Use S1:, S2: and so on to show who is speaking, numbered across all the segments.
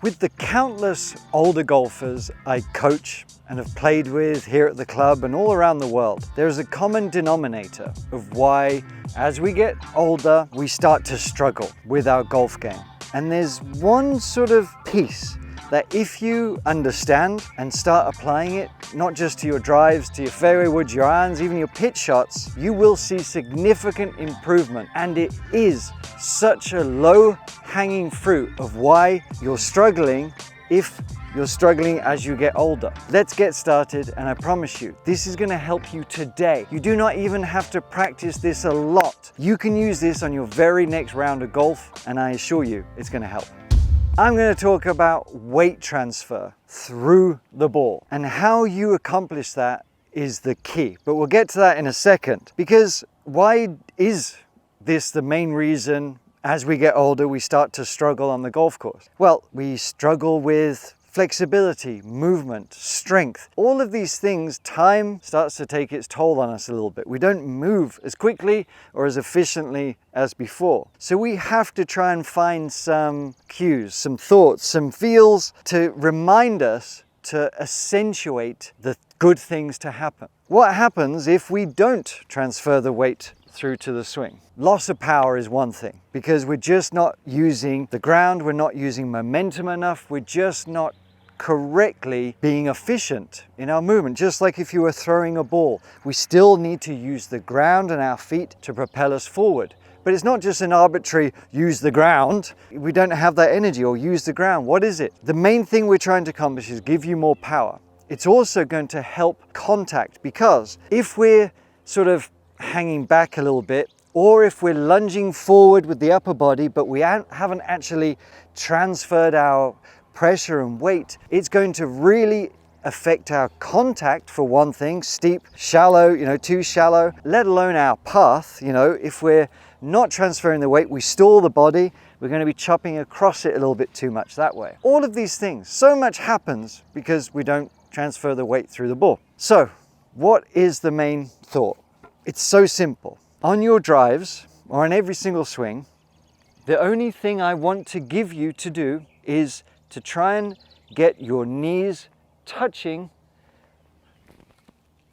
S1: With the countless older golfers I coach and have played with here at the club and all around the world, there is a common denominator of why, as we get older, we start to struggle with our golf game. And there's one sort of piece that if you understand and start applying it, not just to your drives, to your fairway woods, your irons, even your pitch shots, you will see significant improvement. And it is such a low-hanging fruit of why you're struggling if you're struggling as you get older. Let's get started, and I promise you, this is gonna help you today. You do not even have to practice this a lot. You can use this on your very next round of golf, and I assure you, it's gonna help. I'm going to talk about weight transfer through the ball, and how you accomplish that is the key. But we'll get to that in a second, because why is this the main reason as we get older we start to struggle on the golf course? Well, we struggle with flexibility, movement, strength. All of these things, time starts to take its toll on us a little bit. We don't move as quickly or as efficiently as before. So we have to try and find some cues, some thoughts, some feels to remind us to accentuate the good things to happen. What happens if we don't transfer the weight through to the swing? Loss of power is one thing, because we're just not using the ground, we're not using momentum enough, we're just not correctly being efficient in our movement. Just like if you were throwing a ball, we still need to use the ground and our feet to propel us forward. But it's not just an arbitrary use the ground. We don't have that energy, or use the ground. What is it? The main thing we're trying to accomplish is give you more power. It's also going to help contact, because if we're sort of hanging back a little bit, or if we're lunging forward with the upper body but we haven't actually transferred our pressure and weight, it's going to really affect our contact, for one thing. Steep, shallow, too shallow, let alone our path. If we're not transferring the weight, we stall the body, we're going to be chopping across it a little bit too much that way. All of these things, so much happens because we don't transfer the weight through the ball. So what is the main thought? It's so simple. On your drives, or on every single swing, the only thing I want to give you to do is to try and get your knees touching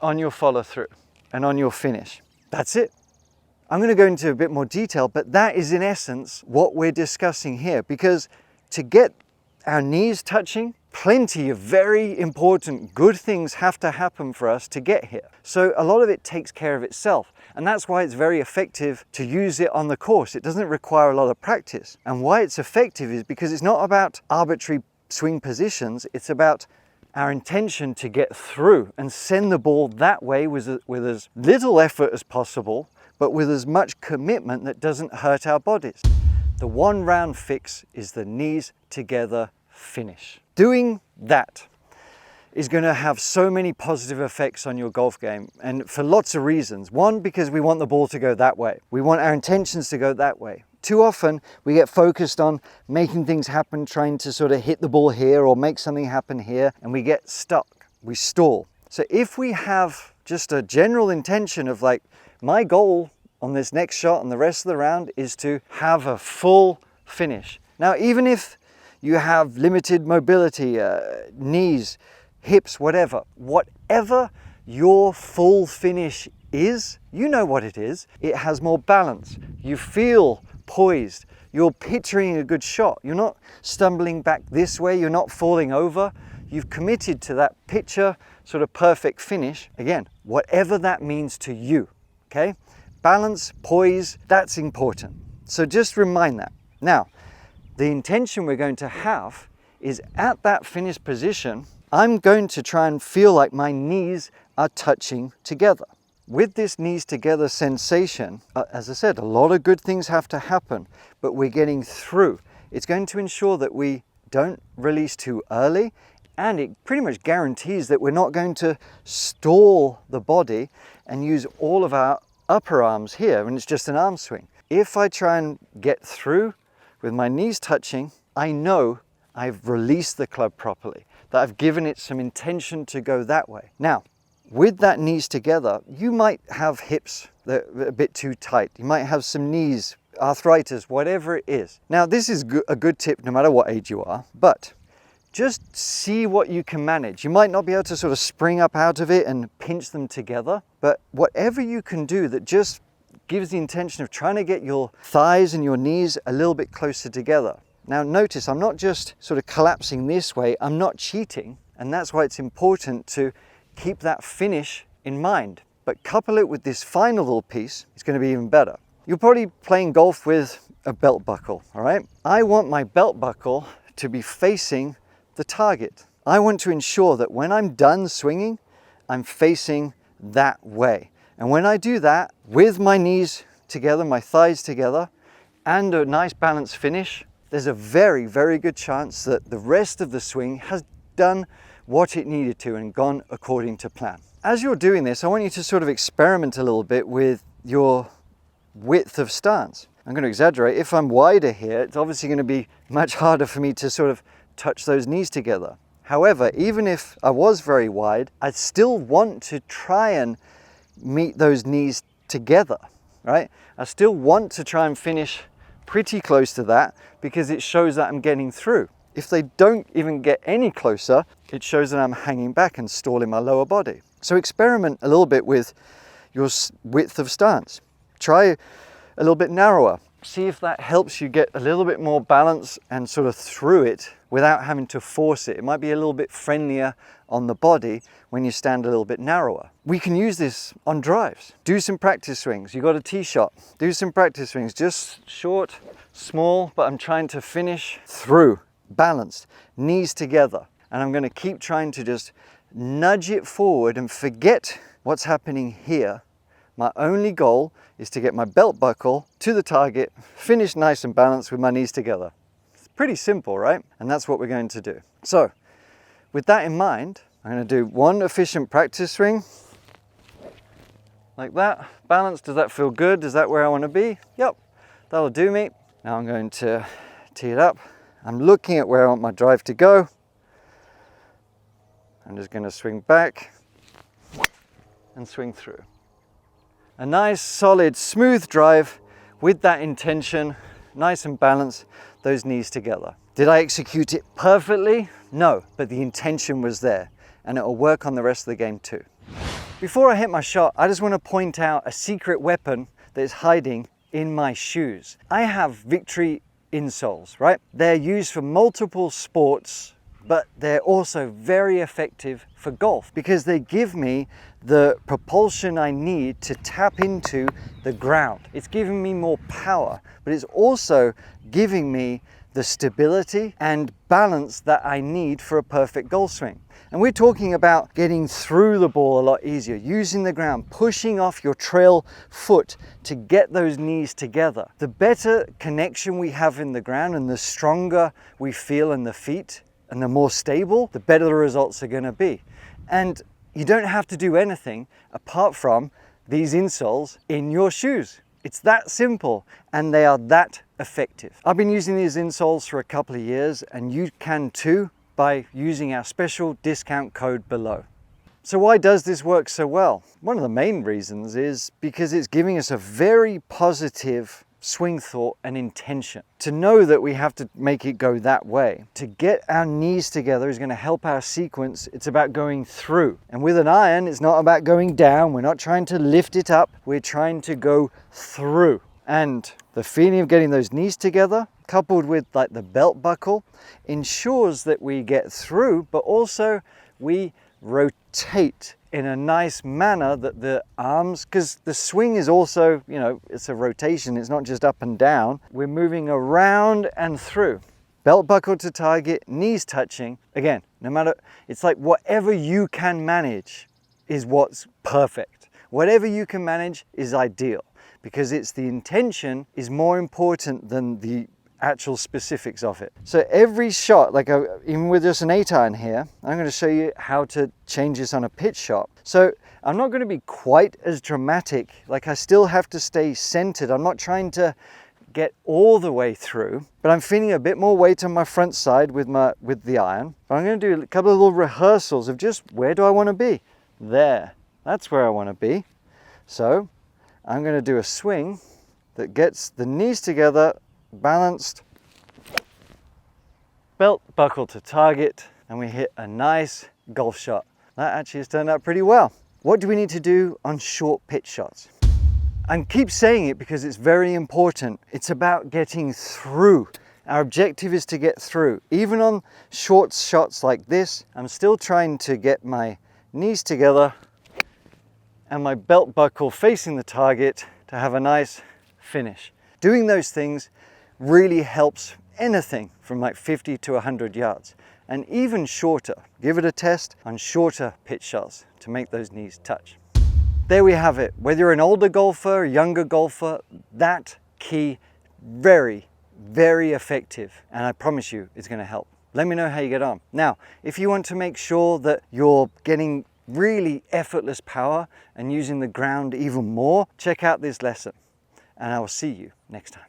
S1: on your follow through and on your finish. That's it. I'm going to go into a bit more detail, but that is in essence what we're discussing here, because to get our knees touching, plenty of very important good things have to happen for us to get here. So a lot of it takes care of itself, and that's why it's very effective to use it on the course. It doesn't require a lot of practice. And why it's effective is because it's not about arbitrary swing positions, it's about our intention to get through and send the ball that way with as little effort as possible, but with as much commitment that doesn't hurt our bodies. The one round fix is the knees together finish. Doing that is going to have so many positive effects on your golf game, and for lots of reasons. One, because we want the ball to go that way. We want our intentions to go that way. Too often we get focused on making things happen, trying to sort of hit the ball here or make something happen here, and we get stuck, we stall. So if we have just a general intention of like, my goal on this next shot and the rest of the round is to have a full finish. Now, even if you have limited mobility, knees, hips, whatever your full finish is, you know what it is. It has more balance. You feel poised. You're picturing a good shot. You're not stumbling back this way. You're not falling over. You've committed to that picture, sort of perfect finish. Again, whatever that means to you, okay? Balance, poise, that's important. So just remind that. Now, the intention we're going to have is at that finished position, I'm going to try and feel like my knees are touching together. With this knees together sensation, as I said, a lot of good things have to happen, but we're getting through. It's going to ensure that we don't release too early, and it pretty much guarantees that we're not going to stall the body and use all of our upper arms here, and it's just an arm swing. If I try and get through with my knees touching, I know I've released the club properly, that I've given it some intention to go that way. Now, with that knees together, you might have hips that are a bit too tight. You might have some knees arthritis, whatever it is. Now, this is a good tip no matter what age you are, but just see what you can manage. You might not be able to sort of spring up out of it and pinch them together, but whatever you can do that just gives the intention of trying to get your thighs and your knees a little bit closer together. Now notice, I'm not just sort of collapsing this way, I'm not cheating, and that's why it's important to keep that finish in mind. But couple it with this final little piece, it's going to be even better. You're probably playing golf with a belt buckle, all right? I want my belt buckle to be facing the target. I want to ensure that when I'm done swinging, I'm facing that way. And when I do that, with my knees together, my thighs together, and a nice balanced finish, there's a very, very good chance that the rest of the swing has done what it needed to and gone according to plan. As you're doing this, I want you to sort of experiment a little bit with your width of stance. I'm going to exaggerate. If I'm wider here, it's obviously going to be much harder for me to sort of touch those knees together. However, even if I was very wide, I still want to try and meet those knees together, right? I still want to try and finish pretty close to that because it shows that I'm getting through. If they don't even get any closer, it shows that I'm hanging back and stalling my lower body. So experiment a little bit with your width of stance. Try a little bit narrower. See if that helps you get a little bit more balance and sort of through it without having to force it. It might be a little bit friendlier on the body when you stand a little bit narrower. We can use this on drives. Do some practice swings. You got a tee shot. Do some practice swings, just short, small, but I'm trying to finish through, balanced, knees together. And I'm going to keep trying to just nudge it forward and forget what's happening here. My only goal is to get my belt buckle to the target, finish nice and balanced with my knees together. It's pretty simple, right? And that's what we're going to do. So with that in mind, I'm going to do one efficient practice swing like that. Balance, does that feel good? Is that where I want to be? Yep, that'll do me. Now I'm going to tee it up. I'm looking at where I want my drive to go. I'm just going to swing back and swing through. A nice, solid, smooth drive with that intention, nice and balanced, those knees together. Did I execute it perfectly? No, but the intention was there, and it'll work on the rest of the game too. Before I hit my shot, I just want to point out a secret weapon that is hiding in my shoes. I have Victory insoles, right? They're used for multiple sports, but they're also very effective for golf because they give me the propulsion I need to tap into the ground. It's giving me more power, but it's also giving me the stability and balance that I need for a perfect golf swing. And we're talking about getting through the ball a lot easier, using the ground, pushing off your trail foot to get those knees together. The better connection we have in the ground and the stronger we feel in the feet and the more stable, the better the results are going to be. And you don't have to do anything apart from these insoles in your shoes. It's that simple, and they are that effective. I've been using these insoles for a couple of years, and you can too by using our special discount code below. So why does this work so well? One of the main reasons is because it's giving us a very positive swing thought and intention. To know that we have to make it go that way. To get our knees together is going to help our sequence. It's about going through. And with an iron, it's not about going down. We're not trying to lift it up. We're trying to go through. And the feeling of getting those knees together, coupled with like the belt buckle, ensures that we get through, but also we rotate in a nice manner that the arms, because the swing is also, you know, it's a rotation, it's not just up and down. We're moving around and through. Belt buckle to target, knees touching. Again, no matter, it's like whatever you can manage is what's perfect. Whatever you can manage is ideal because it's the intention is more important than the actual specifics of it. So every shot, like even with just an 8-iron here, I'm going to show you how to change this on a pitch shot. So I'm not going to be quite as dramatic, like I still have to stay centered. I'm not trying to get all the way through, but I'm feeling a bit more weight on my front side with the iron. But I'm going to do a couple of little rehearsals of just where do I want to be? There, that's where I want to be. So I'm going to do a swing that gets the knees together, balanced, belt buckle to target, and we hit a nice golf shot. That actually has turned out pretty well. What do we need to do on short pitch shots? And keep saying it because it's very important. It's about getting through. Our objective is to get through. Even on short shots like this, I'm still trying to get my knees together and my belt buckle facing the target to have a nice finish. Doing those things really helps anything from like 50 to 100 yards and even shorter. Give it a test on shorter pitch shots to make those knees touch. There we have it. Whether you're an older golfer, a younger golfer, that key, very effective, and I promise you it's going to help. Let me know how you get on. Now, if you want to make sure that you're getting really effortless power and using the ground even more, check out this lesson, and I will see you next time.